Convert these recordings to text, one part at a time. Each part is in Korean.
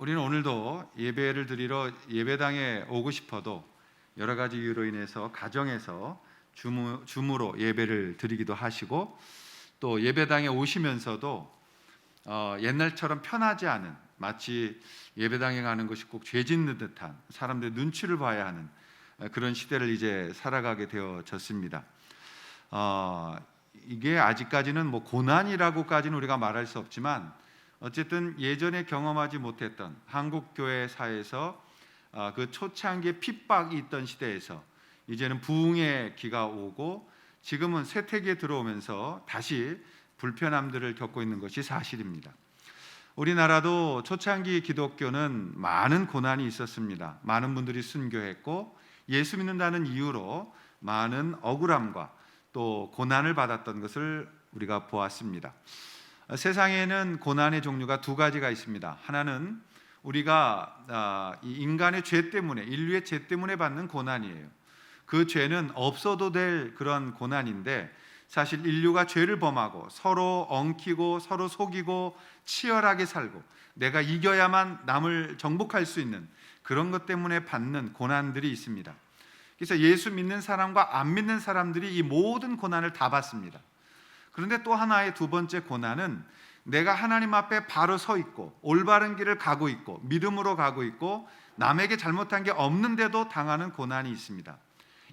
우리는 오늘도 예배를 드리러 예배당에 오고 싶어도 여러 가지 이유로 인해서 가정에서 줌으로 예배를 드리기도 하시고, 또 예배당에 오시면서도 옛날처럼 편하지 않은, 마치 예배당에 가는 것이 꼭 죄 짓는 듯한, 사람들의 눈치를 봐야 하는 그런 시대를 이제 살아가게 되어졌습니다. 이게 아직까지는 고난이라고까지는 우리가 말할 수 없지만, 어쨌든 예전에 경험하지 못했던 한국 교회 사회에서 그 초창기에 핍박이 있던 시대에서 이제는 부흥의 기가 오고, 지금은 쇠퇴기에 들어오면서 다시 불편함들을 겪고 있는 것이 사실입니다. 우리나라도 초창기 기독교는 많은 고난이 있었습니다. 많은 분들이 순교했고, 예수 믿는다는 이유로 많은 억울함과 또 고난을 받았던 것을 우리가 보았습니다. 세상에는 고난의 종류가 두 가지가 있습니다. 하나는 우리가 이 인간의 죄 때문에, 인류의 죄 때문에 받는 고난이에요. 그 죄는 없어도 될 그런 고난인데, 사실 인류가 죄를 범하고 서로 엉키고 서로 속이고 치열하게 살고 내가 이겨야만 남을 정복할 수 있는 그런 것 때문에 받는 고난들이 있습니다. 그래서 예수 믿는 사람과 안 믿는 사람들이 이 모든 고난을 다 받습니다. 그런데 또 하나의 두 번째 고난은, 내가 하나님 앞에 바로 서 있고 올바른 길을 가고 있고 믿음으로 가고 있고 남에게 잘못한 게 없는데도 당하는 고난이 있습니다.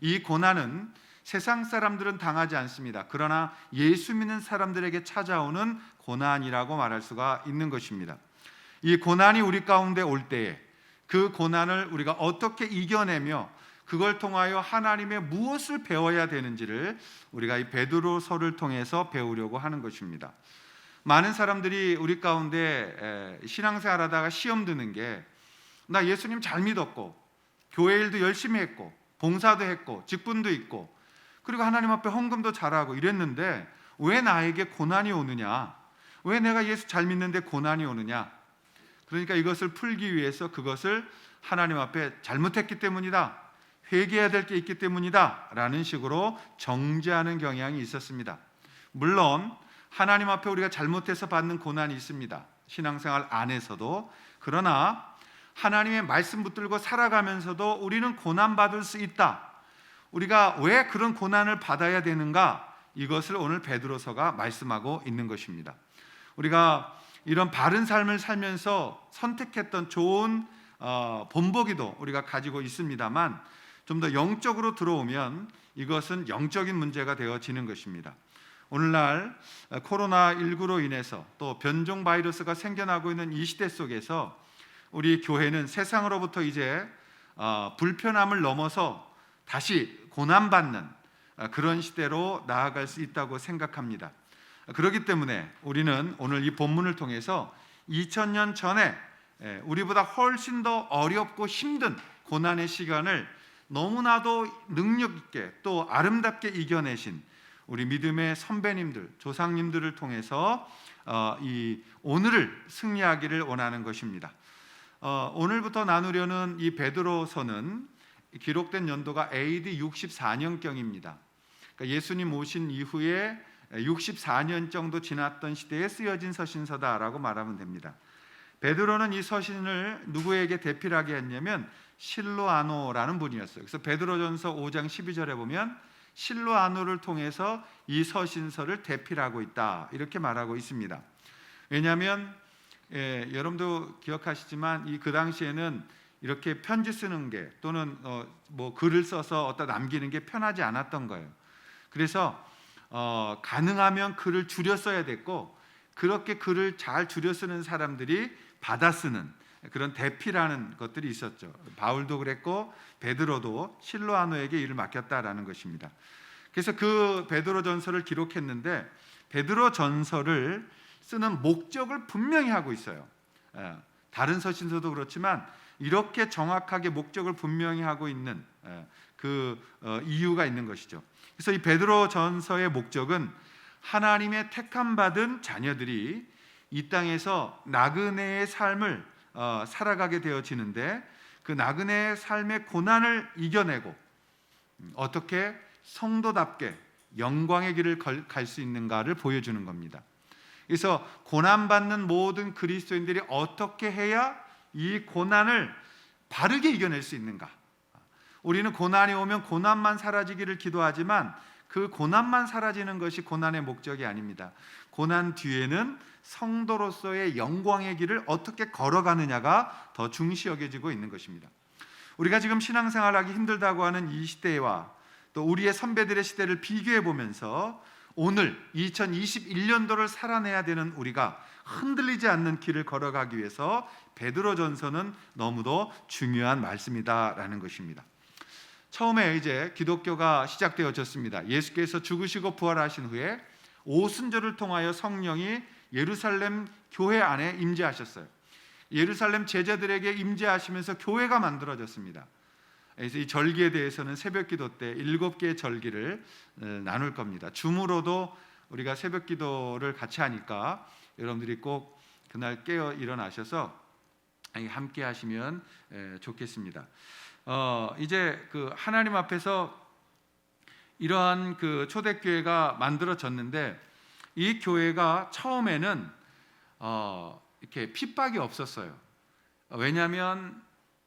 이 고난은 세상 사람들은 당하지 않습니다. 그러나 예수 믿는 사람들에게 찾아오는 고난이라고 말할 수가 있는 것입니다. 이 고난이 우리 가운데 올 때에 그 고난을 우리가 어떻게 이겨내며 그걸 통하여 하나님의 무엇을 배워야 되는지를 우리가 이 베드로서를 통해서 배우려고 하는 것입니다. 많은 사람들이 우리 가운데 신앙생활하다가 시험 드는 게, 나 예수님 잘 믿었고 교회 일도 열심히 했고 봉사도 했고 직분도 있고 그리고 하나님 앞에 헌금도 잘하고 이랬는데 왜 나에게 고난이 오느냐, 왜 내가 예수 잘 믿는데 고난이 오느냐. 그러니까 이것을 풀기 위해서 그것을 하나님 앞에 잘못했기 때문이다, 회개해야 될 게 있기 때문이다 라는 식으로 정죄하는 경향이 있었습니다. 물론 하나님 앞에 우리가 잘못해서 받는 고난이 있습니다, 신앙생활 안에서도. 그러나 하나님의 말씀 붙들고 살아가면서도 우리는 고난받을 수 있다. 우리가 왜 그런 고난을 받아야 되는가, 이것을 오늘 베드로서가 말씀하고 있는 것입니다. 우리가 이런 바른 삶을 살면서 선택했던 좋은 본보기도 우리가 가지고 있습니다만, 좀 더 영적으로 들어오면 이것은 영적인 문제가 되어지는 것입니다. 오늘날 코로나19로 인해서 또 변종 바이러스가 생겨나고 있는 이 시대 속에서 우리 교회는 세상으로부터 이제 불편함을 넘어서 다시 고난받는 그런 시대로 나아갈 수 있다고 생각합니다. 그렇기 때문에 우리는 오늘 이 본문을 통해서 2000년 전에 우리보다 훨씬 더 어렵고 힘든 고난의 시간을 너무나도 능력 있게 또 아름답게 이겨내신 우리 믿음의 선배님들, 조상님들을 통해서 이 오늘을 승리하기를 원하는 것입니다. 오늘부터 나누려는 이 베드로서는 기록된 연도가 AD 64년경입니다. 그러니까 예수님 오신 이후에 64년 정도 지났던 시대에 쓰여진 서신서다라고 말하면 됩니다. 베드로는 이 서신을 누구에게 대필하게 했냐면 실로아노라는 분이었어요. 그래서 베드로전서 5장 12절에 보면 실로아노를 통해서 이 서신서를 대필하고 있다, 이렇게 말하고 있습니다. 왜냐하면 여러분도 기억하시지만 그 당시에는 이렇게 편지 쓰는 게 또는 글을 써서 어디다 남기는 게 편하지 않았던 거예요. 그래서 가능하면 글을 줄여 써야 됐고, 그렇게 글을 잘 줄여 쓰는 사람들이 받아 쓰는 그런 대피라는 것들이 있었죠. 바울도 그랬고 베드로도 실로아노에게 일을 맡겼다라는 것입니다. 그래서 그 베드로 전서를 기록했는데, 베드로 전서를 쓰는 목적을 분명히 하고 있어요. 다른 서신서도 그렇지만 이렇게 정확하게 목적을 분명히 하고 있는 이유가 있는 것이죠. 그래서 이 베드로 전서의 목적은 하나님의 택함 받은 자녀들이 이 땅에서 나그네의 삶을 살아가게 되어지는데, 그 나그네의 삶의 고난을 이겨내고 어떻게 성도답게 영광의 길을 갈 수 있는가를 보여주는 겁니다. 그래서 고난받는 모든 그리스도인들이 어떻게 해야 이 고난을 바르게 이겨낼 수 있는가? 우리는 고난이 오면 고난만 사라지기를 기도하지만 그 고난만 사라지는 것이 고난의 목적이 아닙니다. 고난 뒤에는 성도로서의 영광의 길을 어떻게 걸어가느냐가 더 중시 여겨지고 있는 것입니다. 우리가 지금 신앙생활하기 힘들다고 하는 이 시대와 또 우리의 선배들의 시대를 비교해 보면서 오늘 2021년도를 살아내야 되는 우리가 흔들리지 않는 길을 걸어가기 위해서 베드로전서는 너무도 중요한 말씀이다라는 것입니다. 처음에 이제 기독교가 시작되어졌습니다. 예수께서 죽으시고 부활하신 후에 오순절을 통하여 성령이 예루살렘 교회 안에 임재하셨어요. 예루살렘 제자들에게 임재하시면서 교회가 만들어졌습니다. 그래서 이 절기에 대해서는 새벽기도 때 7개의 절기를 나눌 겁니다. 줌으로도 우리가 새벽기도를 같이 하니까 여러분들이 꼭 그날 깨어 일어나셔서 함께 하시면 좋겠습니다. 이제 그 하나님 앞에서 이러한 그 초대교회가 만들어졌는데 이 교회가 처음에는 이렇게 핍박이 없었어요. 왜냐하면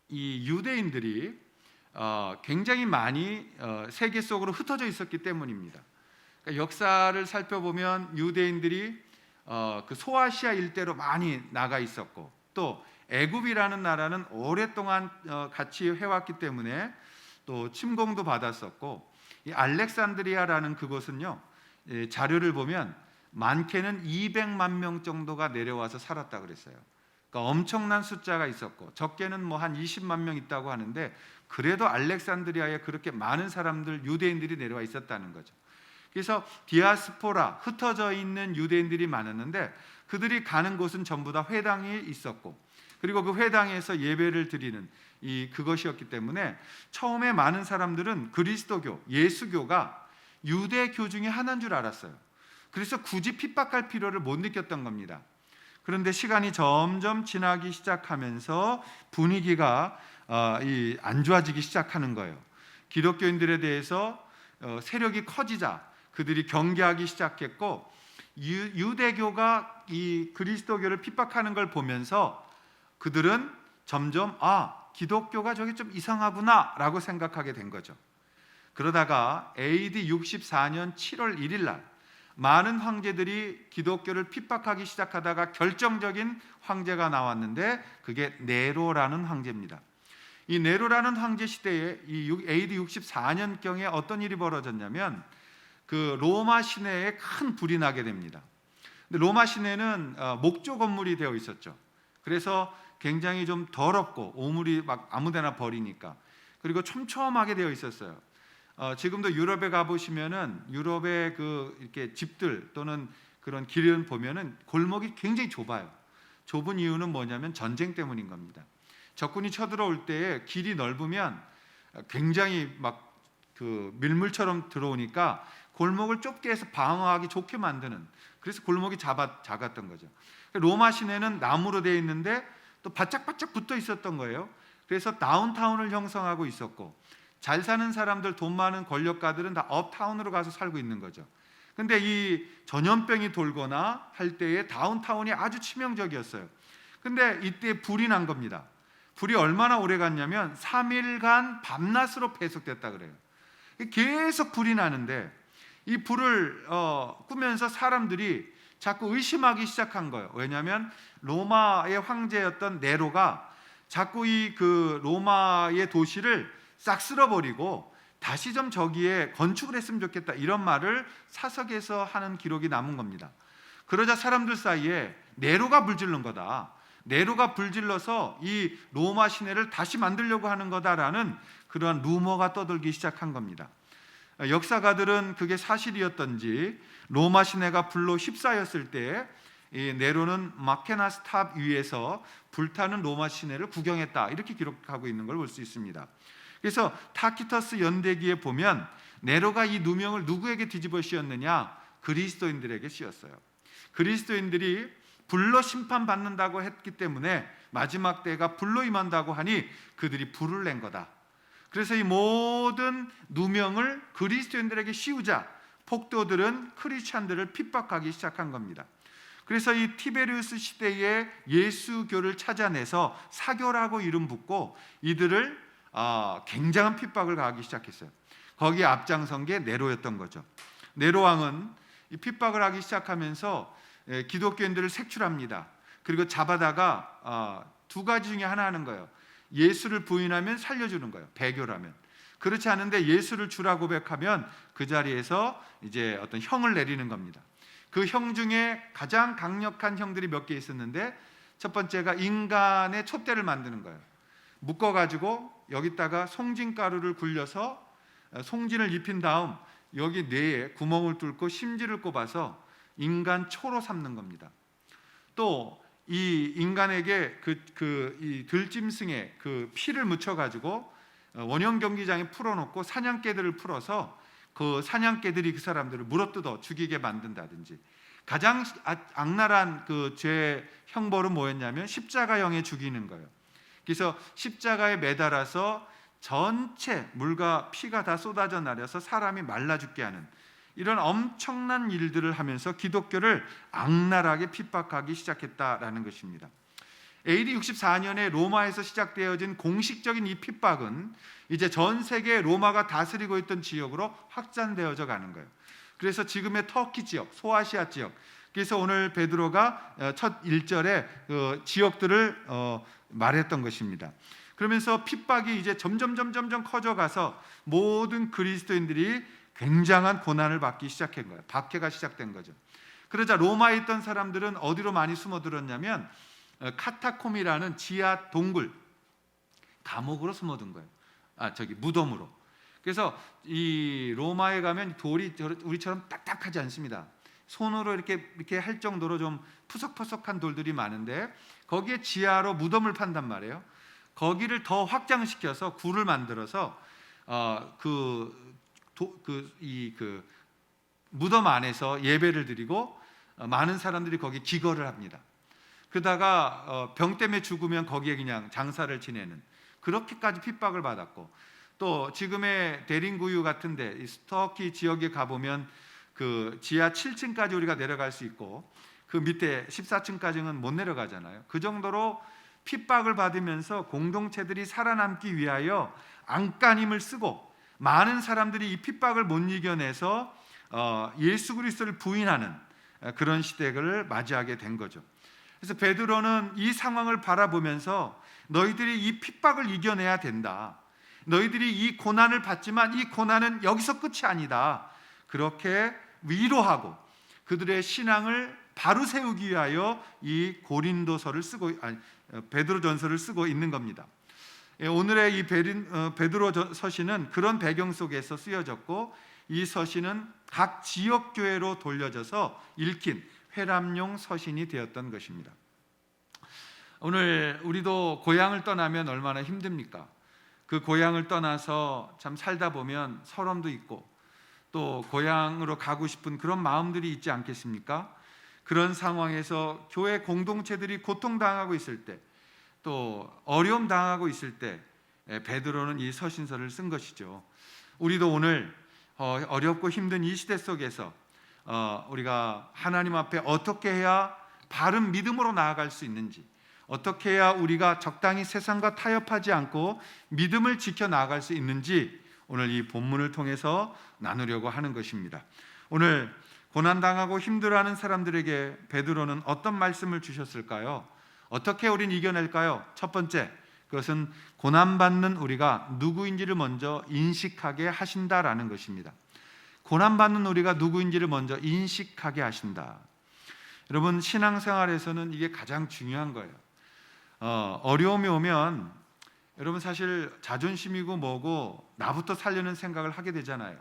이 유대인들이 굉장히 많이 세계 속으로 흩어져 있었기 때문입니다. 그러니까 역사를 살펴보면 유대인들이 그 소아시아 일대로 많이 나가 있었고 또 애굽이라는 나라는 오랫동안 같이 해왔기 때문에 또 침공도 받았었고 이 알렉산드리아라는 그곳은요 자료를 보면 많게는 200만 명 정도가 내려와서 살았다 그랬어요. 그러니까 엄청난 숫자가 있었고 적게는 뭐 한 20만 명 있다고 하는데 그래도 알렉산드리아에 그렇게 많은 사람들 유대인들이 내려와 있었다는 거죠. 그래서 디아스포라 흩어져 있는 유대인들이 많았는데 그들이 가는 곳은 전부 다 회당이 있었고 그리고 그 회당에서 예배를 드리는 그것이었기 때문에 처음에 많은 사람들은 그리스도교, 예수교가 유대교 중에 하나인 줄 알았어요. 그래서 굳이 핍박할 필요를 못 느꼈던 겁니다. 그런데 시간이 점점 지나기 시작하면서 분위기가 안 좋아지기 시작하는 거예요. 기독교인들에 대해서 세력이 커지자 그들이 경계하기 시작했고 유대교가 이 그리스도교를 핍박하는 걸 보면서 그들은 점점 기독교가 저게 좀 이상하구나 라고 생각하게 된 거죠. 그러다가 AD 64년 7월 1일 날 많은 황제들이 기독교를 핍박하기 시작하다가 결정적인 황제가 나왔는데 그게 네로라는 황제입니다. 이 네로라는 황제 시대에 이 AD 64년경에 어떤 일이 벌어졌냐면 그 로마 시내에 큰 불이 나게 됩니다. 근데 로마 시내는 목조 건물이 되어 있었죠. 그래서 굉장히 좀 더럽고 오물이 막 아무데나 버리니까 그리고 촘촘하게 되어 있었어요. 지금도 유럽에 가 보시면은 유럽의 그 이렇게 집들 또는 그런 길을 보면은 골목이 굉장히 좁아요. 좁은 이유는 뭐냐면 전쟁 때문인 겁니다. 적군이 쳐들어올 때에 길이 넓으면 굉장히 막 그 밀물처럼 들어오니까 골목을 좁게 해서 방어하기 좋게 만드는 그래서 골목이 작았던 거죠. 로마 시내는 나무로 되어 있는데 또 바짝바짝 붙어 있었던 거예요. 그래서 다운타운을 형성하고 있었고 잘 사는 사람들, 돈 많은 권력가들은 다 업타운으로 가서 살고 있는 거죠. 근데 이 전염병이 돌거나 할 때에 다운타운이 아주 치명적이었어요. 근데 이때 불이 난 겁니다. 불이 얼마나 오래 갔냐면 3일간 밤낮으로 계속됐다 그래요. 계속 불이 나는데 이 불을 끄면서 사람들이 자꾸 의심하기 시작한 거예요. 왜냐하면 로마의 황제였던 네로가 자꾸 그 로마의 도시를 싹 쓸어버리고 다시 좀 저기에 건축을 했으면 좋겠다 이런 말을 사석에서 하는 기록이 남은 겁니다. 그러자 사람들 사이에 네로가 불지른 거다. 네로가 불질러서 이 로마 시내를 다시 만들려고 하는 거다라는 그러한 루머가 떠돌기 시작한 겁니다. 역사가들은 그게 사실이었던지 로마 시내가 불로 휩싸였을 때 이 네로는 마케나스 탑 위에서 불타는 로마 시내를 구경했다 이렇게 기록하고 있는 걸 볼 수 있습니다. 그래서 타키터스 연대기에 보면 네로가 이 누명을 누구에게 뒤집어 씌웠느냐? 그리스도인들에게 씌웠어요. 그리스도인들이 불로 심판받는다고 했기 때문에 마지막 때가 불로 임한다고 하니 그들이 불을 낸 거다. 그래서 이 모든 누명을 그리스도인들에게 씌우자 폭도들은 크리스찬들을 핍박하기 시작한 겁니다. 그래서 이 티베리우스 시대에 예수교를 찾아내서 사교라고 이름 붙고 이들을 굉장한 핍박을 가하기 시작했어요. 거기에 앞장선 게 네로였던 거죠. 네로 왕은 이 핍박을 하기 시작하면서 기독교인들을 색출합니다. 그리고 잡아다가 두 가지 중에 하나 하는 거예요. 예수를 부인하면 살려주는 거예요. 배교라면. 그렇지 않은데 예수를 주라 고백하면 그 자리에서 이제 어떤 형을 내리는 겁니다. 그 형 중에 가장 강력한 형들이 몇 개 있었는데, 첫 번째가 인간의 촛대를 만드는 거예요. 묶어가지고 여기다가 송진가루를 굴려서 송진을 입힌 다음 여기 뇌에 구멍을 뚫고 심지를 꼽아서 인간 초로 삼는 겁니다. 또 이 인간에게 이 들짐승의 그 피를 묻혀가지고 원형 경기장에 풀어놓고 사냥개들을 풀어서 그 사냥개들이 그 사람들을 물어뜯어 죽이게 만든다든지, 가장 악랄한 그 죄 형벌은 뭐였냐면 십자가형에 죽이는 거예요. 그래서 십자가에 매달아서 전체 물과 피가 다 쏟아져 나려서 사람이 말라 죽게 하는 이런 엄청난 일들을 하면서 기독교를 악랄하게 핍박하기 시작했다라는 것입니다. AD 64년에 로마에서 시작되어진 공식적인 이 핍박은 이제 전 세계 로마가 다스리고 있던 지역으로 확산되어져 가는 거예요. 그래서 지금의 터키 지역, 소아시아 지역, 그래서 오늘 베드로가 첫 1절에 그 지역들을 말했던 것입니다. 그러면서 핍박이 이제 점점 커져가서 모든 그리스도인들이 굉장한 고난을 받기 시작한 거예요. 박해가 시작된 거죠. 그러자 로마에 있던 사람들은 어디로 많이 숨어들었냐면 카타콤이라는 지하 동굴, 감옥으로 숨어든 거예요. 무덤으로. 그래서 이 로마에 가면 돌이 우리처럼 딱딱하지 않습니다. 손으로 이렇게 할 정도로 좀 푸석푸석한 돌들이 많은데 거기에 지하로 무덤을 판단 말이에요. 거기를 더 확장시켜서 굴을 만들어서 무덤 안에서 예배를 드리고 많은 사람들이 거기 기거를 합니다. 그러다가 병 때문에 죽으면 거기에 그냥 장사를 지내는, 그렇게까지 핍박을 받았고, 또 지금의 대림구유 같은데 이 터키 지역에 가보면 그 지하 7층까지 우리가 내려갈 수 있고 그 밑에 14층까지는 못 내려가잖아요. 그 정도로 핍박을 받으면서 공동체들이 살아남기 위하여 안간힘을 쓰고 많은 사람들이 이 핍박을 못 이겨내서 예수 그리스도를 부인하는 그런 시대를 맞이하게 된 거죠. 그래서 베드로는 이 상황을 바라보면서 너희들이 이 핍박을 이겨내야 된다. 너희들이 이 고난을 받지만 이 고난은 여기서 끝이 아니다. 그렇게 위로하고 그들의 신앙을 바로 세우기 위하여 이 베드로전서를 쓰고 있는 겁니다. 오늘의 이 베드로 서신은 그런 배경 속에서 쓰여졌고, 이 서신은 각 지역 교회로 돌려져서 읽힌 회람용 서신이 되었던 것입니다. 오늘 우리도 고향을 떠나면 얼마나 힘듭니까? 그 고향을 떠나서 참 살다 보면 서름도 있고 또 고향으로 가고 싶은 그런 마음들이 있지 않겠습니까? 그런 상황에서 교회 공동체들이 고통당하고 있을 때, 또 어려움 당하고 있을 때 베드로는 이 서신서를 쓴 것이죠. 우리도 오늘 어렵고 힘든 이 시대 속에서 우리가 하나님 앞에 어떻게 해야 바른 믿음으로 나아갈 수 있는지, 어떻게 해야 우리가 적당히 세상과 타협하지 않고 믿음을 지켜 나아갈 수 있는지 오늘 이 본문을 통해서 나누려고 하는 것입니다. 오늘 고난당하고 힘들어하는 사람들에게 베드로는 어떤 말씀을 주셨을까요? 어떻게 우린 이겨낼까요? 첫 번째, 그것은 고난받는 우리가 누구인지를 먼저 인식하게 하신다라는 것입니다. 고난받는 우리가 누구인지를 먼저 인식하게 하신다. 여러분, 신앙생활에서는 이게 가장 중요한 거예요. 어려움이 오면 여러분 사실 자존심이고 뭐고 나부터 살려는 생각을 하게 되잖아요.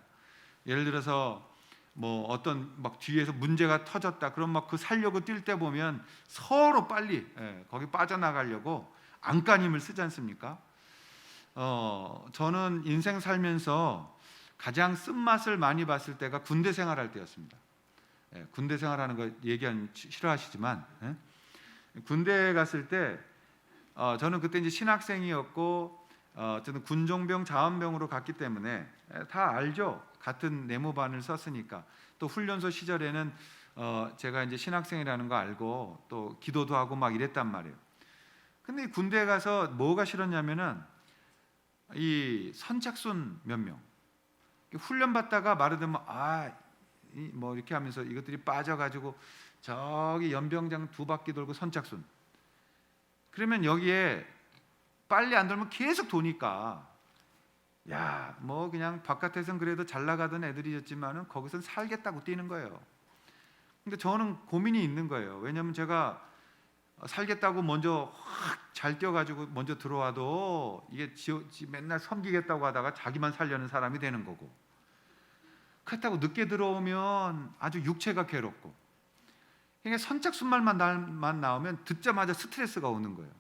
예를 들어서 뭐 어떤 막 뒤에서 문제가 터졌다, 그럼 막 그 살려고 뛸 때 보면 서로 빨리 거기 빠져나가려고 안간힘을 쓰지 않습니까? 저는 인생 살면서 가장 쓴맛을 많이 봤을 때가 군대 생활할 때였습니다. 군대 생활하는 거 얘기하면 싫어하시지만 군대에 갔을 때 저는 그때 이제 신학생이었고 저는 군종병 자원병으로 갔기 때문에 다 알죠. 같은 내무반을 썼으니까. 또 훈련소 시절에는 제가 이제 신학생이라는 거 알고 또 기도도 하고 막 이랬단 말이에요. 근데 군대에 가서 뭐가 싫었냐면은 이 선착순 몇 명 훈련 받다가 말하자면 뭐 이렇게 하면서 이것들이 빠져가지고 저기 연병장 2바퀴 돌고 선착순. 그러면 여기에 빨리 안 돌면 계속 도니까 야, 뭐 그냥 바깥에선 그래도 잘 나가던 애들이었지만은 거기선 살겠다고 뛰는 거예요. 근데 저는 고민이 있는 거예요. 왜냐하면 제가 살겠다고 먼저 확 잘 뛰어가지고 먼저 들어와도 이게 맨날 섬기겠다고 하다가 자기만 살려는 사람이 되는 거고, 그렇다고 늦게 들어오면 아주 육체가 괴롭고, 그러니까 선착순말만 나오면 듣자마자 스트레스가 오는 거예요.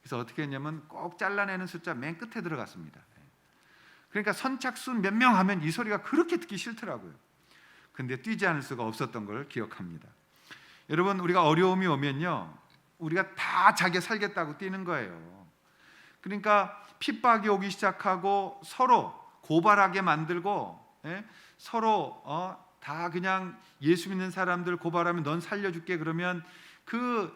그래서 어떻게 했냐면 꼭 잘라내는 숫자 맨 끝에 들어갔습니다. 그러니까 선착순 몇 명 하면 이 소리가 그렇게 듣기 싫더라고요. 근데 뛰지 않을 수가 없었던 걸 기억합니다. 여러분, 우리가 어려움이 오면요, 우리가 다 자기 살겠다고 뛰는 거예요. 그러니까 핍박이 오기 시작하고 서로 고발하게 만들고, 서로 다 그냥 예수 믿는 사람들 고발하면 넌 살려줄게 그러면 그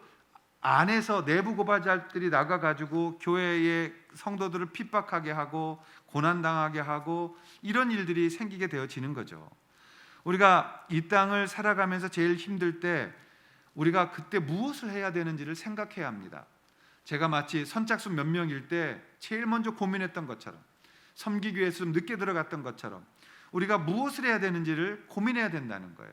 안에서 내부 고발자들이 나가가지고 교회의 성도들을 핍박하게 하고 고난당하게 하고 이런 일들이 생기게 되어지는 거죠. 우리가 이 땅을 살아가면서 제일 힘들 때 우리가 그때 무엇을 해야 되는지를 생각해야 합니다. 제가 마치 선착순 몇 명일 때 제일 먼저 고민했던 것처럼, 섬기기 위해서 좀 늦게 들어갔던 것처럼 우리가 무엇을 해야 되는지를 고민해야 된다는 거예요.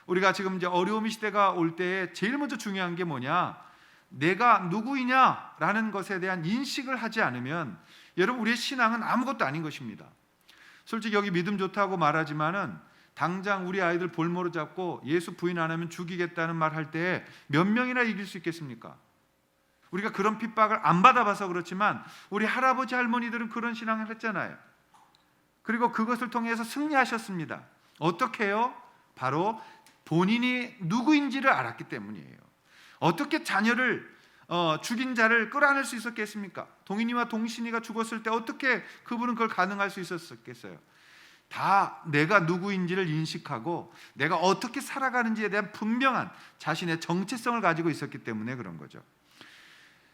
우리가 지금 이제 어려움 시대가 올 때에 제일 먼저 중요한 게 뭐냐? 내가 누구이냐라는 것에 대한 인식을 하지 않으면 여러분 우리의 신앙은 아무것도 아닌 것입니다. 솔직히 여기 믿음 좋다고 말하지만은 당장 우리 아이들 볼모로 잡고 예수 부인 안 하면 죽이겠다는 말 할 때 몇 명이나 이길 수 있겠습니까? 우리가 그런 핍박을 안 받아봐서 그렇지만 우리 할아버지 할머니들은 그런 신앙을 했잖아요. 그리고 그것을 통해서 승리하셨습니다. 어떻게 해요? 바로 본인이 누구인지를 알았기 때문이에요. 어떻게 자녀를 죽인 자를 끌어안을 수 있었겠습니까? 동인이와 동신이가 죽었을 때 어떻게 그분은 그걸 가능할 수 있었겠어요? 다 내가 누구인지를 인식하고 내가 어떻게 살아가는지에 대한 분명한 자신의 정체성을 가지고 있었기 때문에 그런 거죠.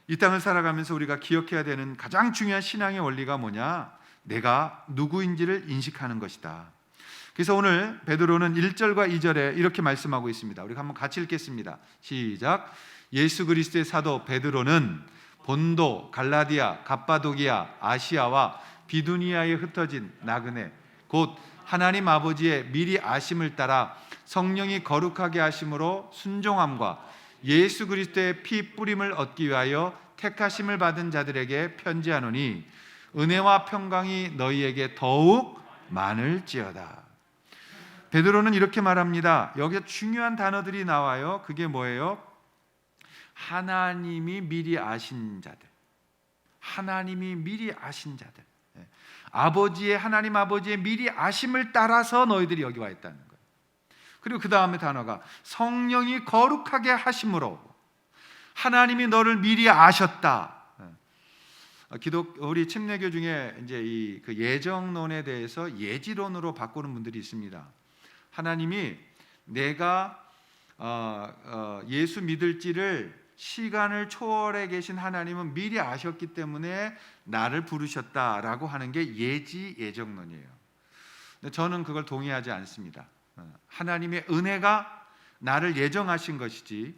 이 땅을 살아가면서 우리가 기억해야 되는 가장 중요한 신앙의 원리가 뭐냐? 내가 누구인지를 인식하는 것이다. 그래서 오늘 베드로는 1절과 2절에 이렇게 말씀하고 있습니다. 우리 한번 같이 읽겠습니다. 시작. 예수 그리스도의 사도 베드로는 본도, 갈라디아, 갑바도기아, 아시아와 비두니아에 흩어진 나그네 곧 하나님 아버지의 미리 아심을 따라 성령이 거룩하게 하심으로 순종함과 예수 그리스도의 피 뿌림을 얻기 위하여 택하심을 받은 자들에게 편지하노니 은혜와 평강이 너희에게 더욱 많을지어다. 베드로는 이렇게 말합니다. 여기에 중요한 단어들이 나와요. 그게 뭐예요? 하나님이 미리 아신 자들, 하나님이 미리 아신 자들, 하나님 아버지의 미리 아심을 따라서 너희들이 여기 와 있다는 거예요. 그리고 그 다음에 단어가 성령이 거룩하게 하심으로 하나님이 너를 미리 아셨다. 우리 침례교 중에 이제 그 예정론에 대해서 예지론으로 바꾸는 분들이 있습니다. 하나님이 내가 예수 믿을지를 시간을 초월해 계신 하나님은 미리 아셨기 때문에 나를 부르셨다라고 하는 게 예정론이에요. 근데 저는 그걸 동의하지 않습니다. 하나님의 은혜가 나를 예정하신 것이지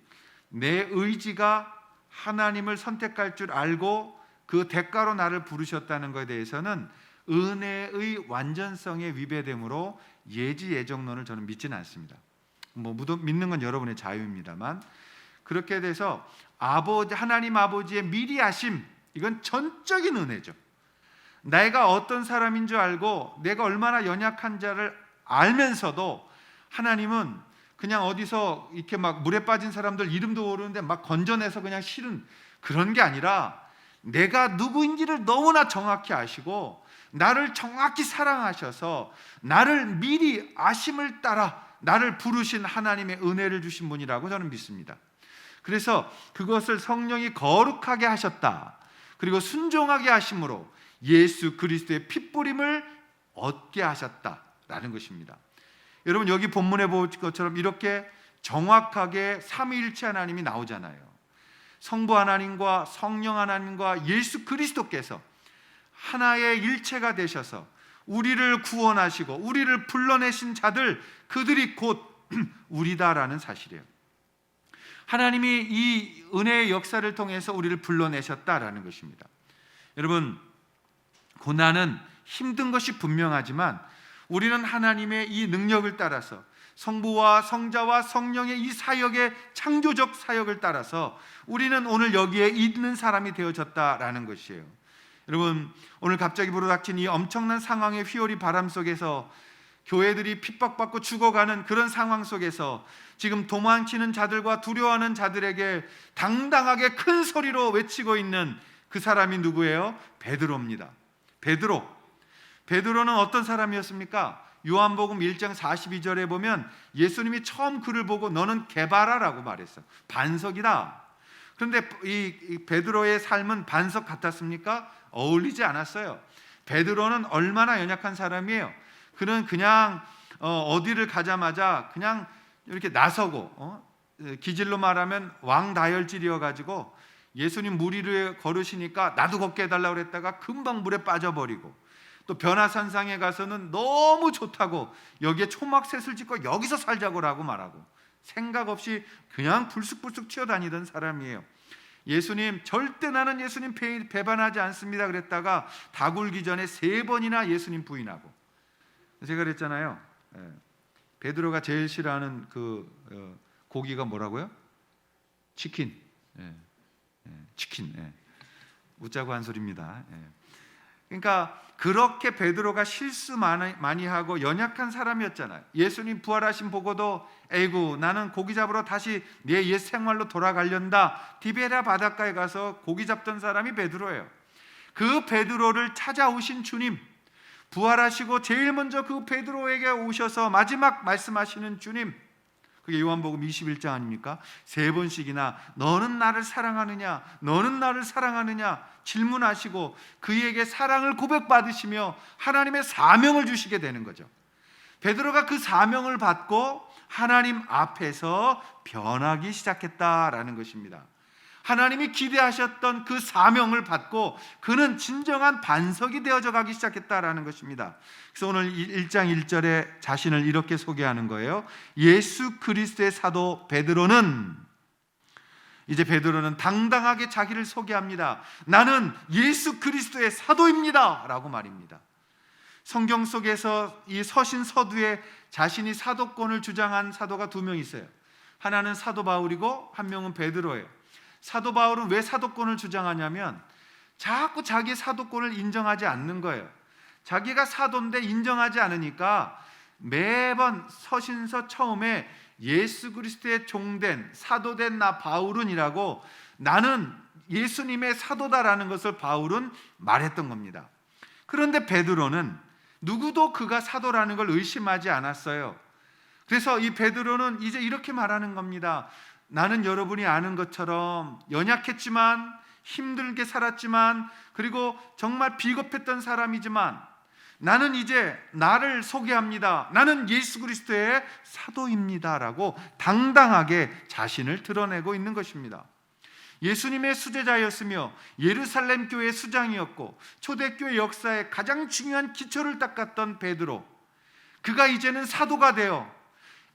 내 의지가 하나님을 선택할 줄 알고 그 대가로 나를 부르셨다는 것에 대해서는 은혜의 완전성에 위배되므로 예정론을 저는 믿지는 않습니다. 믿는 건 여러분의 자유입니다만 그렇게 돼서 하나님 아버지의 미리 아심, 이건 전적인 은혜죠. 내가 어떤 사람인 줄 알고 내가 얼마나 연약한 자를 알면서도 하나님은 그냥 어디서 이렇게 막 물에 빠진 사람들 이름도 모르는데 막 건져내서 그냥 실은 그런 게 아니라 내가 누구인지를 너무나 정확히 아시고 나를 정확히 사랑하셔서 나를 미리 아심을 따라 나를 부르신 하나님의 은혜를 주신 분이라고 저는 믿습니다. 그래서 그것을 성령이 거룩하게 하셨다. 그리고 순종하게 하심으로 예수 그리스도의 핏뿌림을 얻게 하셨다라는 것입니다. 여러분 여기 본문에 볼 것처럼 이렇게 정확하게 삼위일체 하나님이 나오잖아요. 성부 하나님과 성령 하나님과 예수 그리스도께서 하나의 일체가 되셔서 우리를 구원하시고 우리를 불러내신 자들, 그들이 곧 우리다라는 사실이에요. 하나님이 이 은혜의 역사를 통해서 우리를 불러내셨다라는 것입니다. 여러분, 고난은 힘든 것이 분명하지만 우리는 하나님의 이 능력을 따라서 성부와 성자와 성령의 이 사역의 창조적 사역을 따라서 우리는 오늘 여기에 있는 사람이 되어졌다라는 것이에요. 여러분, 오늘 갑자기 불어닥친 이 엄청난 상황의 휘어리 바람 속에서 교회들이 핍박받고 죽어가는 그런 상황 속에서 지금 도망치는 자들과 두려워하는 자들에게 당당하게 큰 소리로 외치고 있는 그 사람이 누구예요? 베드로입니다. 베드로는 어떤 사람이었습니까? 요한복음 1장 42절에 보면 예수님이 처음 그를 보고 너는 게바라라고 말했어. 반석이다. 그런데 이 베드로의 삶은 반석 같았습니까? 어울리지 않았어요. 베드로는 얼마나 연약한 사람이에요. 그는 그냥 어디를 가자마자 그냥 이렇게 나서고 기질로 말하면 왕다혈질이어 가지고 예수님 물 위를 걸으시니까 나도 걷게 해달라고 그랬다가 금방 물에 빠져버리고, 또 변화산상에 가서는 너무 좋다고 여기에 초막셋을 짓고 여기서 살자고라고 말하고 생각 없이 그냥 불쑥불쑥 튀어다니던 사람이에요. 예수님, 절대 나는 예수님 배반하지 않습니다 그랬다가 다 굴기 전에 3번이나 예수님 부인하고. 제가 그랬잖아요, 베드로가 제일 싫어하는 그 고기가 뭐라고요? 치킨. 치킨. 웃자고 한 소리입니다. 그러니까 그렇게 베드로가 실수 많이 하고 연약한 사람이었잖아요. 예수님 부활하신 보고도 에이구, 나는 고기 잡으러 다시 내 옛 생활로 돌아가련다. 디베라 바닷가에 가서 고기 잡던 사람이 베드로예요. 그 베드로를 찾아오신 주님, 부활하시고 제일 먼저 그 베드로에게 오셔서 마지막 말씀하시는 주님, 그게 요한복음 21장 아닙니까? 3번씩이나 너는 나를 사랑하느냐, 너는 나를 사랑하느냐 질문하시고 그에게 사랑을 고백받으시며 하나님의 사명을 주시게 되는 거죠. 베드로가 그 사명을 받고 하나님 앞에서 변하기 시작했다라는 것입니다. 하나님이 기대하셨던 그 사명을 받고 그는 진정한 반석이 되어져 가기 시작했다라는 것입니다. 그래서 오늘 1장 1절에 자신을 이렇게 소개하는 거예요. 예수 그리스도의 사도 베드로는, 이제 베드로는 당당하게 자기를 소개합니다. 나는 예수 그리스도의 사도입니다 라고 말입니다. 성경 속에서 이 서신 서두에 자신이 사도권을 주장한 사도가 2명 있어요. 하나는 사도 바울이고 한 명은 베드로예요. 사도 바울은 왜 사도권을 주장하냐면 자꾸 자기 사도권을 인정하지 않는 거예요. 자기가 사도인데 인정하지 않으니까 매번 서신서 처음에 예수 그리스도의 종된 사도된 나 바울은이라고, 나는 예수님의 사도다라는 것을 바울은 말했던 겁니다. 그런데 베드로는 누구도 그가 사도라는 걸 의심하지 않았어요. 그래서 이 베드로는 이제 이렇게 말하는 겁니다. 나는 여러분이 아는 것처럼 연약했지만 힘들게 살았지만 그리고 정말 비겁했던 사람이지만 나는 이제 나를 소개합니다. 나는 예수 그리스도의 사도입니다라고 당당하게 자신을 드러내고 있는 것입니다. 예수님의 수제자였으며 예루살렘 교회의 수장이었고 초대교회 역사의 가장 중요한 기초를 닦았던 베드로, 그가 이제는 사도가 되어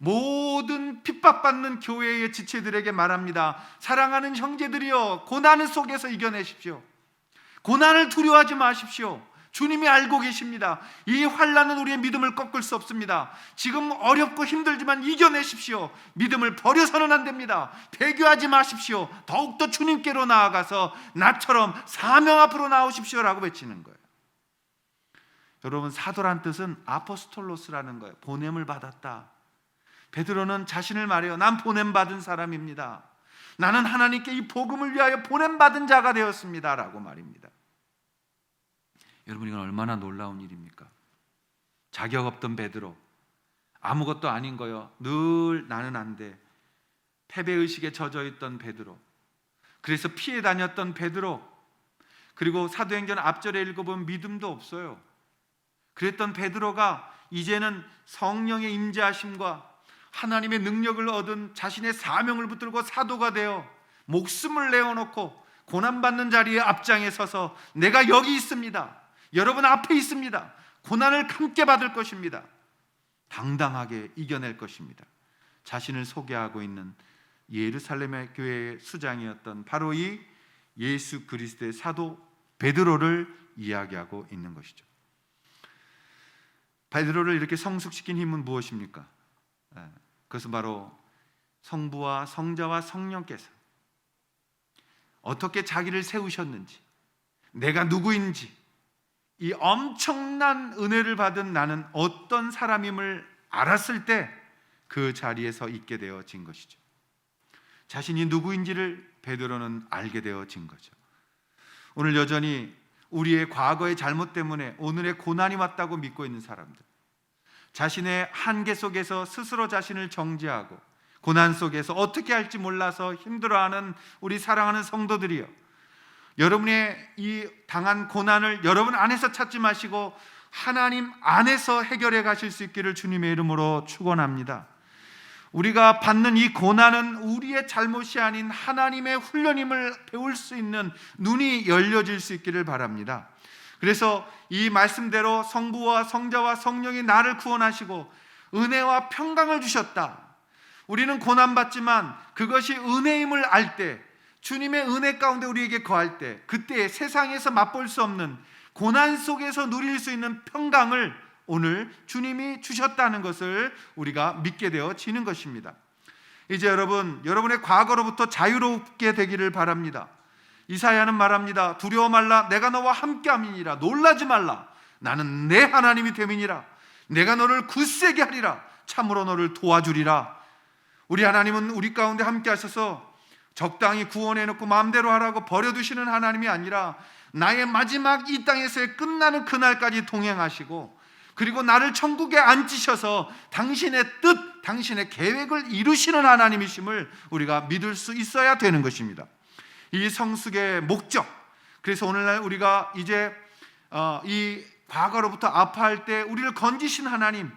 모든 핍박받는 교회의 지체들에게 말합니다. 사랑하는 형제들이여, 고난 속에서 이겨내십시오. 고난을 두려워하지 마십시오. 주님이 알고 계십니다. 이 환난은 우리의 믿음을 꺾을 수 없습니다. 지금 어렵고 힘들지만 이겨내십시오. 믿음을 버려서는 안 됩니다. 배교하지 마십시오. 더욱더 주님께로 나아가서 나처럼 사명 앞으로 나오십시오라고 외치는 거예요. 여러분, 사도란 뜻은 아포스톨로스라는 거예요. 보냄을 받았다. 베드로는 자신을 말해요. 난 보냄받은 사람입니다. 나는 하나님께 이 복음을 위하여 보냄받은 자가 되었습니다 라고 말입니다. 여러분, 이건 얼마나 놀라운 일입니까? 자격 없던 베드로, 아무것도 아닌 거요, 늘 나는 안 돼, 패배의식에 젖어있던 베드로, 그래서 피해 다녔던 베드로, 그리고 사도행전 앞절에 읽어보면 믿음도 없어요. 그랬던 베드로가 이제는 성령의 임재하심과 하나님의 능력을 얻은 자신의 사명을 붙들고 사도가 되어 목숨을 내어놓고 고난받는 자리에 앞장에 서서 내가 여기 있습니다, 여러분 앞에 있습니다, 고난을 함께 받을 것입니다, 당당하게 이겨낼 것입니다, 자신을 소개하고 있는 예루살렘의 교회의 수장이었던 바로 이 예수 그리스도의 사도 베드로를 이야기하고 있는 것이죠. 베드로를 이렇게 성숙시킨 힘은 무엇입니까? 그것은 바로 성부와 성자와 성령께서 어떻게 자기를 세우셨는지, 내가 누구인지, 이 엄청난 은혜를 받은 나는 어떤 사람임을 알았을 때 그 자리에서 있게 되어진 것이죠. 자신이 누구인지를 베드로는 알게 되어진 거죠. 오늘 여전히 우리의 과거의 잘못 때문에 오늘의 고난이 왔다고 믿고 있는 사람들, 자신의 한계 속에서 스스로 자신을 정죄하고 고난 속에서 어떻게 할지 몰라서 힘들어하는 우리 사랑하는 성도들이여, 여러분의 이 당한 고난을 여러분 안에서 찾지 마시고 하나님 안에서 해결해 가실 수 있기를 주님의 이름으로 축원합니다. 우리가 받는 이 고난은 우리의 잘못이 아닌 하나님의 훈련임을 배울 수 있는 눈이 열려질 수 있기를 바랍니다. 그래서 이 말씀대로 성부와 성자와 성령이 나를 구원하시고 은혜와 평강을 주셨다. 우리는 고난받지만 그것이 은혜임을 알 때, 주님의 은혜 가운데 우리에게 거할 때, 그때 세상에서 맛볼 수 없는 고난 속에서 누릴 수 있는 평강을 오늘 주님이 주셨다는 것을 우리가 믿게 되어지는 것입니다. 이제 여러분의 과거로부터 자유롭게 되기를 바랍니다. 이사야는 말합니다. 두려워 말라, 내가 너와 함께함이니라. 놀라지 말라, 나는 내 하나님이 됨이니라. 내가 너를 굳세게 하리라. 참으로 너를 도와주리라. 우리 하나님은 우리 가운데 함께 하셔서 적당히 구원해놓고 마음대로 하라고 버려두시는 하나님이 아니라 나의 마지막 이 땅에서의 끝나는 그날까지 동행하시고, 그리고 나를 천국에 앉히셔서 당신의 뜻, 당신의 계획을 이루시는 하나님이심을 우리가 믿을 수 있어야 되는 것입니다. 이 성숙의 목적, 그래서 오늘날 우리가 이제 이 과거로부터 아파할 때 우리를 건지신 하나님,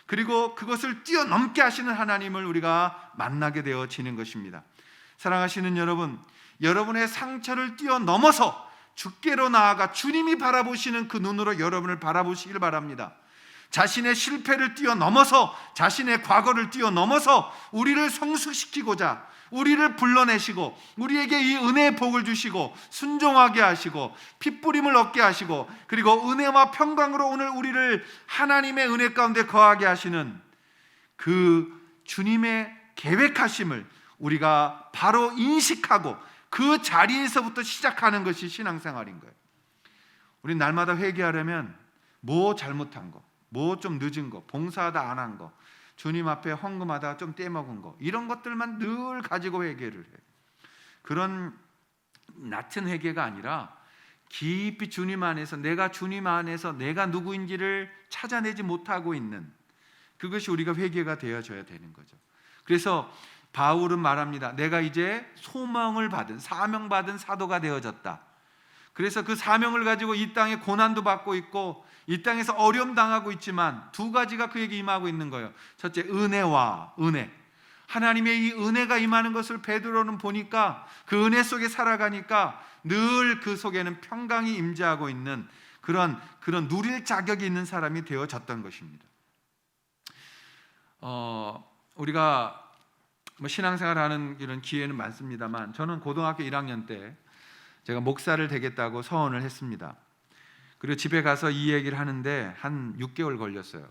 그리고 그것을 뛰어넘게 하시는 하나님을 우리가 만나게 되어지는 것입니다. 사랑하시는 여러분, 여러분의 상처를 뛰어넘어서 주께로 나아가 주님이 바라보시는 그 눈으로 여러분을 바라보시길 바랍니다. 자신의 실패를 뛰어넘어서, 자신의 과거를 뛰어넘어서 우리를 성숙시키고자 우리를 불러내시고 우리에게 이 은혜의 복을 주시고 순종하게 하시고 핏부림을 얻게 하시고, 그리고 은혜와 평강으로 오늘 우리를 하나님의 은혜 가운데 거하게 하시는 그 주님의 계획하심을 우리가 바로 인식하고 그 자리에서부터 시작하는 것이 신앙생활인 거예요. 우리 날마다 회개하려면 뭐 잘못한 거, 뭐 좀 늦은 거, 봉사하다 안 한 거, 주님 앞에 헌금하다가 좀 떼먹은 거, 이런 것들만 늘 가지고 회개를 해요. 그런 낮은 회개가 아니라 깊이 주님 안에서, 내가 주님 안에서 내가 누구인지를 찾아내지 못하고 있는, 그것이 우리가 회개가 되어져야 되는 거죠. 그래서 바울은 말합니다. 내가 이제 소명을 받은, 사명받은 사도가 되어졌다. 그래서 그 사명을 가지고 이 땅에 고난도 받고 있고 이 땅에서 어려움 당하고 있지만 두 가지가 그에게 임하고 있는 거예요. 첫째, 은혜와 은혜. 하나님의 이 은혜가 임하는 것을 베드로는 보니까, 그 은혜 속에 살아가니까 늘 그 속에는 평강이 임재하고 있는 그런 누릴 자격이 있는 사람이 되어졌던 것입니다. 우리가 신앙생활하는 이런 기회는 많습니다만, 저는 고등학교 1학년 때 제가 목사를 되겠다고 서원을 했습니다. 그리고 집에 가서 이 얘기를 하는데 한 6개월 걸렸어요.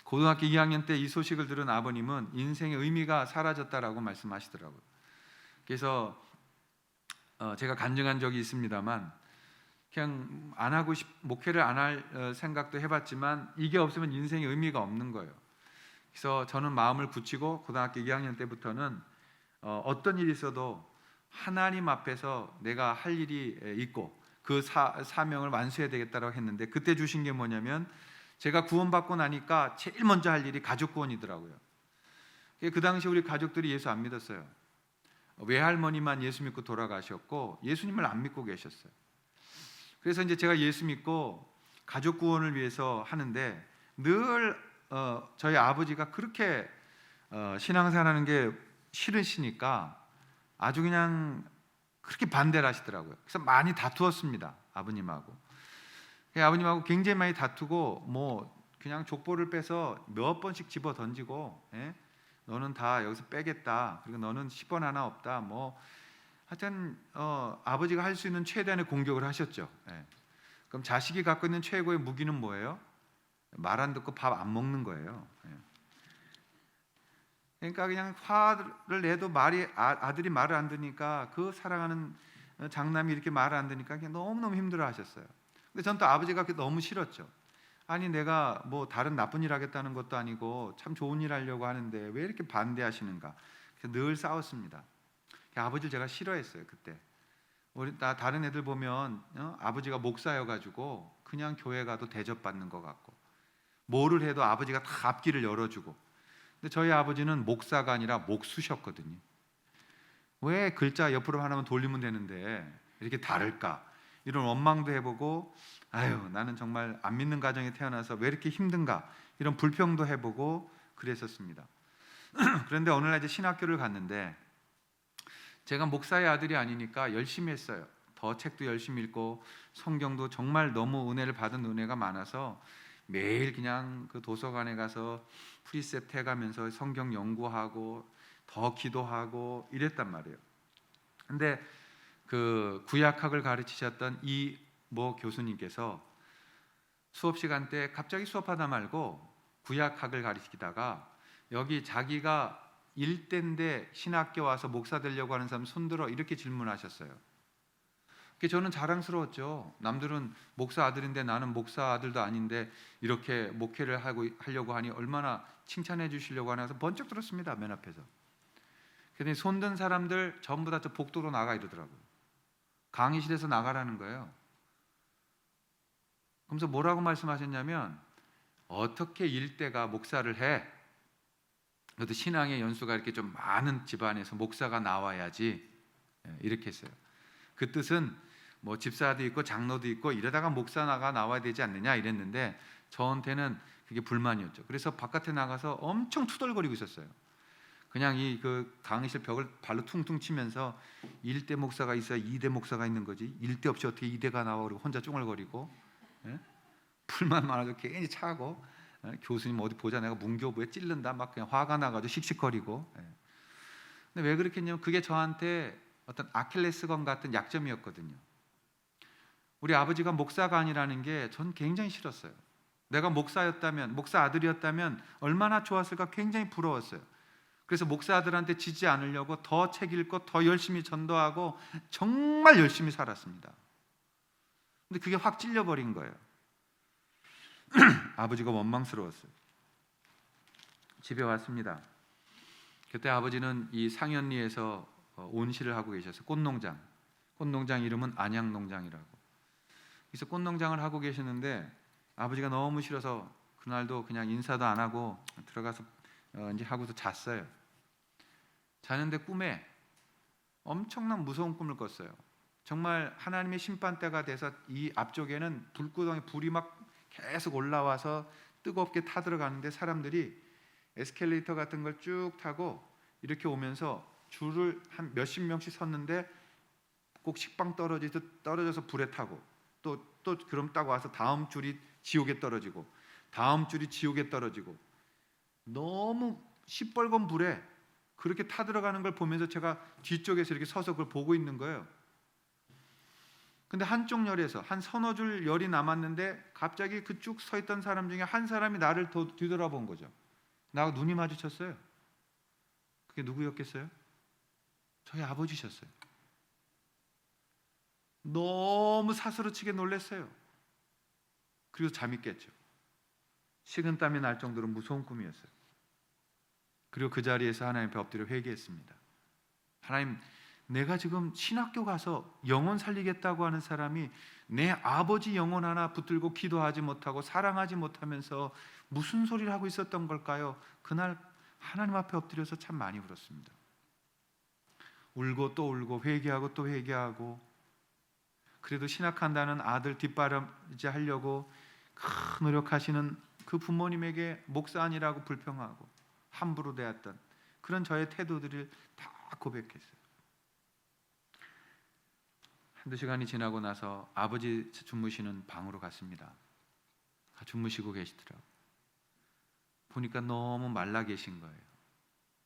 고등학교 2학년 때 이 소식을 들은 아버님은 인생의 의미가 사라졌다라고 말씀하시더라고요. 그래서 제가 간증한 적이 있습니다만, 그냥 안 하고 목회를 안 할 생각도 해봤지만 이게 없으면 인생의 의미가 없는 거예요. 그래서 저는 마음을 굳히고 고등학교 2학년 때부터는 어떤 일이 있어도 하나님 앞에서 내가 할 일이 있고 그 사명을 완수해야 되겠다고 했는데, 그때 주신 게 뭐냐면, 제가 구원받고 나니까 제일 먼저 할 일이 가족 구원이더라고요. 그 당시 우리 가족들이 예수 안 믿었어요. 외할머니만 예수 믿고 돌아가셨고 예수님을 안 믿고 계셨어요. 그래서 이제 제가 예수 믿고 가족 구원을 위해서 하는데, 늘 저희 아버지가 그렇게 신앙생활하는 게 싫으시니까 아주 그냥 그렇게 반대를 하시더라고요. 그래서 많이 다투었습니다. 아버님하고. 아버님하고 굉장히 많이 다투고 뭐 그냥 족보를 빼서 몇 번씩 집어 던지고, 예? 너는 다 여기서 빼겠다. 그리고 너는 10원 하나 없다. 뭐 하여튼 아버지가 할 수 있는 최대한의 공격을 하셨죠. 예. 그럼 자식이 갖고 있는 최고의 무기는 뭐예요? 말 안 듣고 밥 안 먹는 거예요. 예. 그러니까 그냥 화를 내도 아들이 말을 안 듣니까, 그 사랑하는 장남이 이렇게 말을 안 듣니까 너무너무 힘들어하셨어요. 근데 전 또 아버지가 그게 너무 싫었죠. 아니 내가 뭐 다른 나쁜 일 하겠다는 것도 아니고 참 좋은 일 하려고 하는데 왜 이렇게 반대하시는가. 그래서 늘 싸웠습니다. 아버지를 제가 싫어했어요. 그때 다른 애들 보면 아버지가 목사여가지고 그냥 교회 가도 대접받는 것 같고, 뭐를 해도 아버지가 다 앞길을 열어주고. 근데 저희 아버지는 목사가 아니라 목수셨거든요. 왜 글자 옆으로 하나만 돌리면 되는데 이렇게 다를까, 이런 원망도 해보고, 아유 나는 정말 안 믿는 가정에 태어나서 왜 이렇게 힘든가, 이런 불평도 해보고 그랬었습니다. 그런데 어느 날 이제 신학교를 갔는데, 제가 목사의 아들이 아니니까 열심히 했어요. 더 책도 열심히 읽고 성경도 정말 너무 은혜를 받은 은혜가 많아서 매일 그냥 그 도서관에 가서 프리셉트 해가면서 성경 연구하고 더 기도하고 이랬단 말이에요. 근데 그 구약학을 가르치셨던 이 모 교수님께서 수업 시간 때 갑자기 수업하다 말고 구약학을 가르치다가, 여기 자기가 일대인데 신학교 와서 목사 되려고 하는 사람 손들어, 이렇게 질문하셨어요. 그게 저는 자랑스러웠죠. 남들은 목사 아들인데 나는 목사 아들도 아닌데 이렇게 목회를 하려고 하니 얼마나 칭찬해 주시려고 하나 해서 번쩍 들었습니다. 맨 앞에서. 그랬더니 손든 사람들 전부 다 저 복도로 나가 이러더라고요. 강의실에서 나가라는 거예요. 그러면서 뭐라고 말씀하셨냐면, 어떻게 일대가 목사를 해? 그래도 신앙의 연수가 이렇게 좀 많은 집안에서 목사가 나와야지, 이렇게 했어요. 그 뜻은 뭐 집사도 있고 장로도 있고 이러다가 목사가 나와야 되지 않느냐 이랬는데, 저한테는 그게 불만이었죠. 그래서 바깥에 나가서 엄청 투덜거리고 있었어요. 그냥 이 그 강의실 벽을 발로 퉁퉁 치면서, 1대 목사가 있어야 2대 목사가 있는 거지, 1대 없이 어떻게 2대가 나와, 그리고 혼자 쫑얼거리고, 예? 불만 많아서 괜히 차고, 교수님 어디 보자 내가 문교부에 찔른다 막 그냥 화가 나가지고 씩씩거리고. 예. 근데 왜 그렇겠냐면 그게 저한테 어떤 아킬레스건 같은 약점이었거든요. 우리 아버지가 목사가 아니라는 게 전 굉장히 싫었어요. 내가 목사였다면, 목사 아들이었다면 얼마나 좋았을까, 굉장히 부러웠어요. 그래서 목사 아들한테 지지 않으려고 더 책 읽고 더 열심히 전도하고 정말 열심히 살았습니다. 근데 그게 확 찔려버린 거예요. 아버지가 원망스러웠어요. 집에 왔습니다. 그때 아버지는 이 상현리에서 온실을 하고 계셨어요. 꽃농장 이름은 안양농장이라고. 그래서 꽃농장을 하고 계시는데, 아버지가 너무 싫어서 그날도 그냥 인사도 안 하고 들어가서 이제 하고서 잤어요. 자는데 꿈에 엄청난 무서운 꿈을 꿨어요. 정말 하나님의 심판대가 돼서 이 앞쪽에는 불구덩이 불이 막 계속 올라와서 뜨겁게 타들어가는데, 사람들이 에스컬레이터 같은 걸 쭉 타고 이렇게 오면서 줄을 한 몇십 명씩 섰는데, 꼭 식빵 떨어져서 불에 타고, 또 그럼 딱 와서 다음 줄이 지옥에 떨어지고, 다음 줄이 지옥에 떨어지고, 너무 시뻘건 불에 그렇게 타들어가는 걸 보면서 제가 뒤쪽에서 이렇게 서서 그걸 보고 있는 거예요. 근데 한쪽 열에서 한 서너 줄 열이 남았는데, 갑자기 그 쭉 서 있던 사람 중에 한 사람이 나를 뒤돌아본 거죠. 나하고 눈이 마주쳤어요. 그게 누구였겠어요? 저희 아버지셨어요. 너무 사스러치게 놀랐어요. 그리고 잠이 깼죠. 식은땀이 날 정도로 무서운 꿈이었어요. 그리고 그 자리에서 하나님 앞에 엎드려 회개했습니다. 하나님, 내가 지금 신학교 가서 영혼 살리겠다고 하는 사람이 내 아버지 영혼 하나 붙들고 기도하지 못하고 사랑하지 못하면서 무슨 소리를 하고 있었던 걸까요? 그날 하나님 앞에 엎드려서 참 많이 울었습니다. 울고 또 울고 회개하고 또 회개하고, 그래도 신학한다는 아들 뒷바라지 하려고 큰 노력하시는 그 부모님에게 목사 아니라고 불평하고, 함부로 대했던 그런 저의 태도들을 다 고백했어요. 한두 시간이 지나고 나서 아버지 주무시는 방으로 갔습니다. 주무시고 계시더라고요. 보니까 너무 말라 계신 거예요.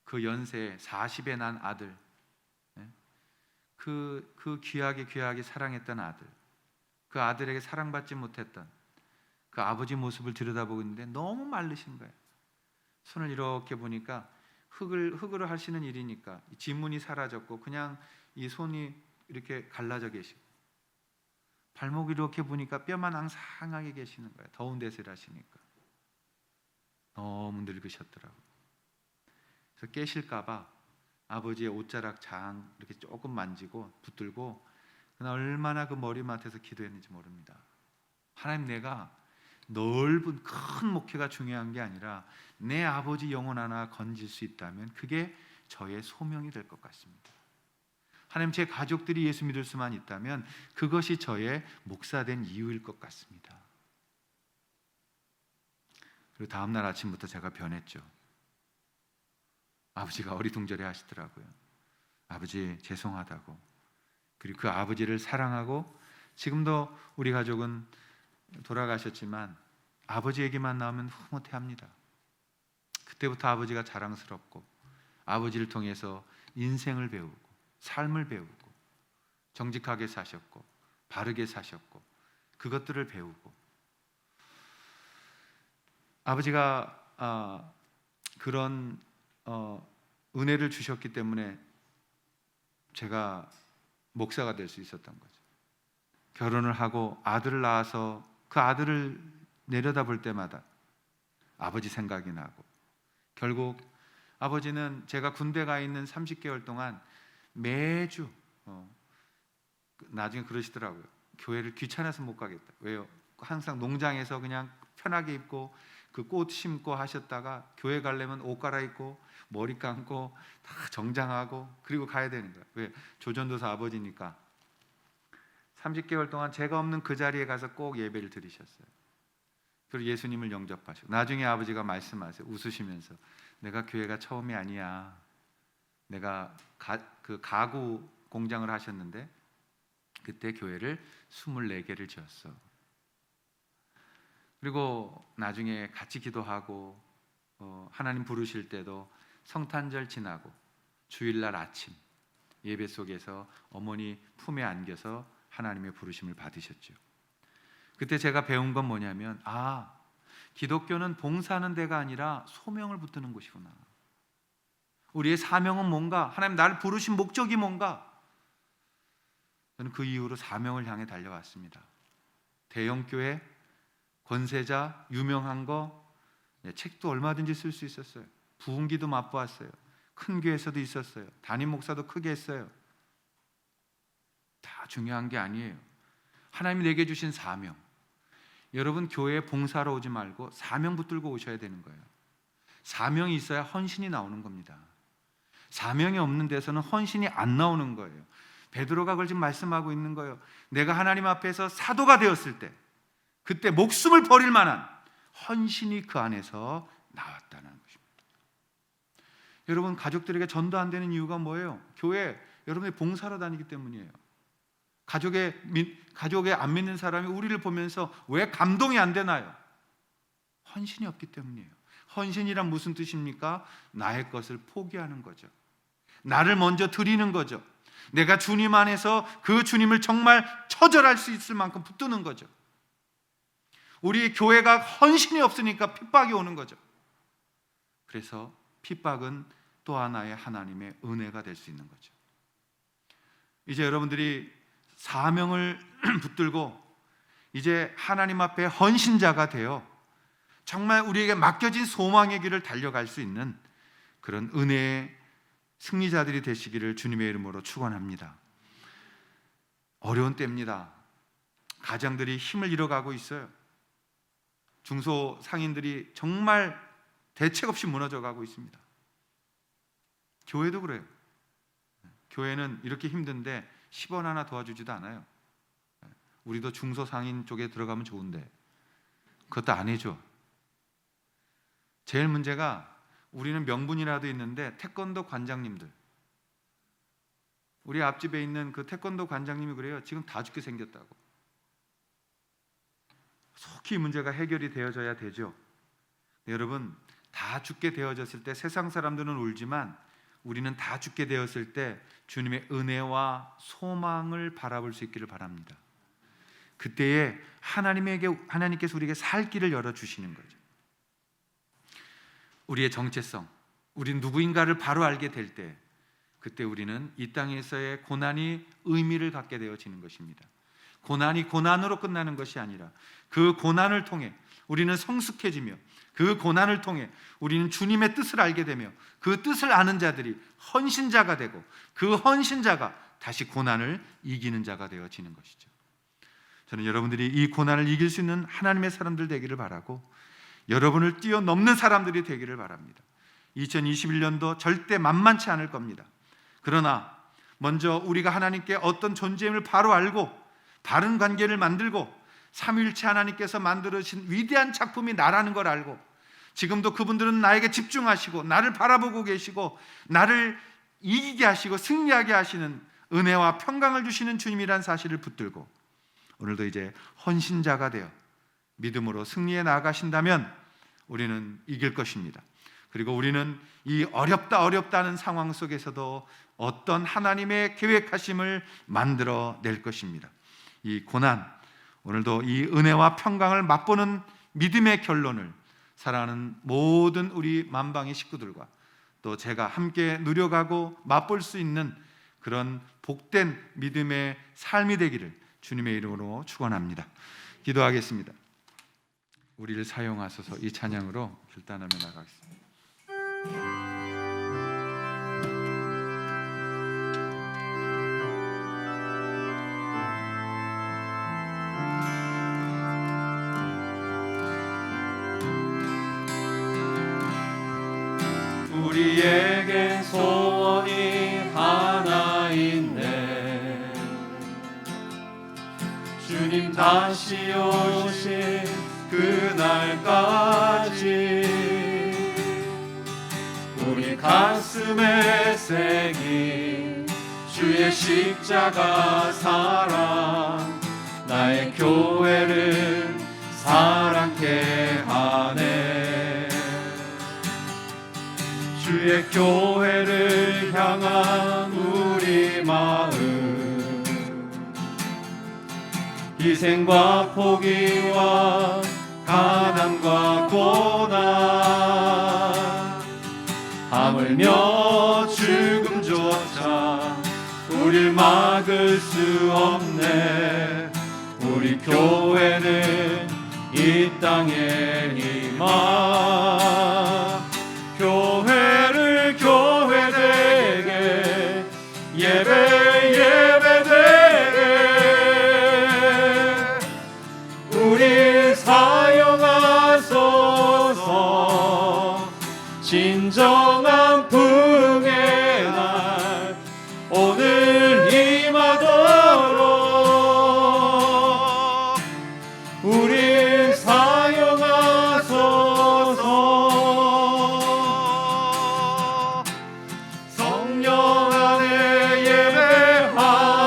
그 연세에 40에 난 아들, 그 귀하게 사랑했던 아들, 그 아들에게 사랑받지 못했던 그 아버지 모습을 들여다보고 있는데 너무 마르신 거예요. 손을 이렇게 보니까 흙으로 하시는 일이니까 지문이 사라졌고 그냥 이 손이 이렇게 갈라져 계시고, 발목이 이렇게 보니까 뼈만 앙상하게 계시는 거예요. 더운 데서 일하시니까 너무 늙으셨더라고요. 그래서 깨실까 봐 아버지의 옷자락 장 이렇게 조금 만지고 붙들고 그날 얼마나 그 머리맡에서 기도했는지 모릅니다. 하나님, 내가 넓은 큰 목회가 중요한 게 아니라 내 아버지 영혼 하나 건질 수 있다면 그게 저의 소명이 될 것 같습니다. 하나님, 제 가족들이 예수 믿을 수만 있다면 그것이 저의 목사된 이유일 것 같습니다. 그리고 다음 날 아침부터 제가 변했죠. 아버지가 어리둥절해 하시더라고요. 아버지 죄송하다고. 그리고 그 아버지를 사랑하고, 지금도 우리 가족은 돌아가셨지만 아버지 얘기만 나오면 흐뭇해합니다. 그때부터 아버지가 자랑스럽고, 아버지를 통해서 인생을 배우고 삶을 배우고 정직하게 사셨고 바르게 사셨고 그것들을 배우고, 아버지가 그런 은혜를 주셨기 때문에 제가 목사가 될 수 있었던 거죠. 결혼을 하고 아들을 낳아서 그 아들을 내려다볼 때마다 아버지 생각이 나고, 결국 아버지는 제가 군대 가 있는 30개월 동안 매주 나중에 그러시더라고요. 교회를 귀찮아서 못 가겠다. 왜요? 항상 농장에서 그냥 편하게 입고 그 꽃 심고 하셨다가 교회 가려면 옷 갈아입고 머리 감고 다 정장하고 그리고 가야 되는 거예요. 왜? 조전도사 아버지니까. 30개월 동안 제가 없는 그 자리에 가서 꼭 예배를 드리셨어요. 그리고 예수님을 영접하시고, 나중에 아버지가 말씀하세요. 웃으시면서, 내가 교회가 처음이 아니야. 내가 그 가구 공장을 하셨는데 그때 교회를 24개를 지었어. 그리고 나중에 같이 기도하고 하나님 부르실 때도 성탄절 지나고 주일날 아침 예배 속에서 어머니 품에 안겨서 하나님의 부르심을 받으셨죠. 그때 제가 배운 건 뭐냐면, 기독교는 봉사하는 데가 아니라 소명을 붙드는 곳이구나. 우리의 사명은 뭔가, 하나님 나를 부르신 목적이 뭔가. 저는 그 이후로 사명을 향해 달려왔습니다. 대형교회, 권세자, 유명한 거, 책도 얼마든지 쓸 수 있었어요. 부흥기도 맛보았어요. 큰 교회에서도 있었어요. 담임 목사도 크게 했어요. 다 중요한 게 아니에요. 하나님이 내게 주신 사명. 여러분, 교회에 봉사로 오지 말고 사명 붙들고 오셔야 되는 거예요. 사명이 있어야 헌신이 나오는 겁니다. 사명이 없는 데서는 헌신이 안 나오는 거예요. 베드로가 그걸 지금 말씀하고 있는 거예요. 내가 하나님 앞에서 사도가 되었을 때, 그때 목숨을 버릴 만한 헌신이 그 안에서 나왔다는 것입니다. 여러분, 가족들에게 전도 안 되는 이유가 뭐예요? 교회 여러분이 봉사로 다니기 때문이에요. 가족에 안 믿는 사람이 우리를 보면서 왜 감동이 안 되나요? 헌신이 없기 때문이에요. 헌신이란 무슨 뜻입니까? 나의 것을 포기하는 거죠. 나를 먼저 드리는 거죠. 내가 주님 안에서 그 주님을 정말 처절할 수 있을 만큼 붙드는 거죠. 우리 교회가 헌신이 없으니까 핍박이 오는 거죠. 그래서 핍박은 또 하나의 하나님의 은혜가 될 수 있는 거죠. 이제 여러분들이 사명을 붙들고 이제 하나님 앞에 헌신자가 되어 정말 우리에게 맡겨진 소망의 길을 달려갈 수 있는 그런 은혜의 승리자들이 되시기를 주님의 이름으로 축원합니다. 어려운 때입니다. 가정들이 힘을 잃어가고 있어요. 중소상인들이 정말 대책 없이 무너져가고 있습니다. 교회도 그래요. 교회는 이렇게 힘든데 10원 하나 도와주지도 않아요. 우리도 중소상인 쪽에 들어가면 좋은데 그것도 안 해줘. 제일 문제가 우리는 명분이라도 있는데 태권도 관장님들, 우리 앞집에 있는 그 태권도 관장님이 그래요. 지금 다 죽게 생겼다고. 속히 문제가 해결이 되어져야 되죠. 여러분, 다 죽게 되어졌을 때 세상 사람들은 울지만 우리는 다 죽게 되었을 때 주님의 은혜와 소망을 바라볼 수 있기를 바랍니다. 그때에 하나님께서 우리에게 살 길을 열어주시는 거죠. 우리의 정체성, 우린 누구인가를 바로 알게 될 때, 그때 우리는 이 땅에서의 고난이 의미를 갖게 되어지는 것입니다. 고난이 고난으로 끝나는 것이 아니라 그 고난을 통해 우리는 성숙해지며, 그 고난을 통해 우리는 주님의 뜻을 알게 되며, 그 뜻을 아는 자들이 헌신자가 되고, 그 헌신자가 다시 고난을 이기는 자가 되어지는 것이죠. 저는 여러분들이 이 고난을 이길 수 있는 하나님의 사람들 되기를 바라고, 여러분을 뛰어넘는 사람들이 되기를 바랍니다. 2021년도 절대 만만치 않을 겁니다. 그러나 먼저 우리가 하나님께 어떤 존재임을 바로 알고 바른 관계를 만들고, 삼위일체 하나님께서 만들어주신 위대한 작품이 나라는 걸 알고, 지금도 그분들은 나에게 집중하시고 나를 바라보고 계시고 나를 이기게 하시고 승리하게 하시는 은혜와 평강을 주시는 주님이란 사실을 붙들고, 오늘도 이제 헌신자가 되어 믿음으로 승리해 나아가신다면 우리는 이길 것입니다. 그리고 우리는 이 어렵다는 상황 속에서도 어떤 하나님의 계획하심을 만들어 낼 것입니다. 이 고난, 오늘도 이 은혜와 평강을 맛보는 믿음의 결론을 사랑하는 모든 우리 만방의 식구들과 또 제가 함께 누려가고 맛볼 수 있는 그런 복된 믿음의 삶이 되기를 주님의 이름으로 축원합니다. 기도하겠습니다. 우리를 사용하소서. 이 찬양으로 결단하며 나가겠습니다. 우리에게 소원이 하나 있네. 주님 다시 오실 그날까지 우리 가슴에 새긴 주의 십자가 사랑, 나의 교회를 사랑케 하네. 주의 교회를 향한 우리 마음, 희생과 포기와 가난과 고난, 하물며 죽음조차 우릴 막을 수 없네. 우리 교회는 이 땅에 임하, 교회를 교회되게, 예배되게 우리 사용하소서. 진정한 부흥의 날 오늘 임하도록 우리 사용하소서. 성령 안에 예배하리라,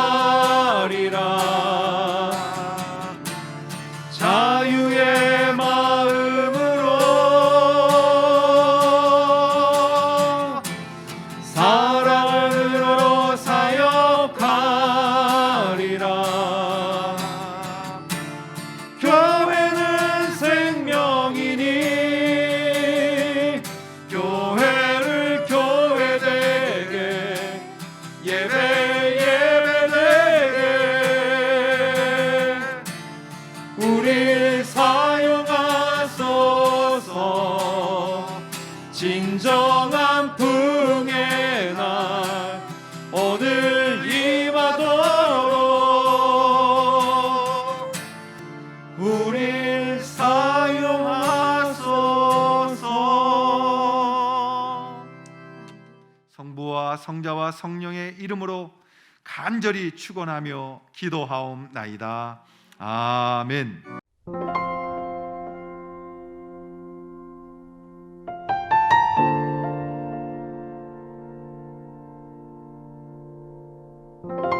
자유의 마음으로 사랑으로 사역하리라. 교회는 생명이니 교회를 교회되게, 예배되게 우리 사용하소서. 진정한 부흥의 날 오늘 임하도록 우릴 사용하소서. 성부와 성자와 성령의 이름으로 간절히 축원하며 기도하옵나이다. 아멘. 오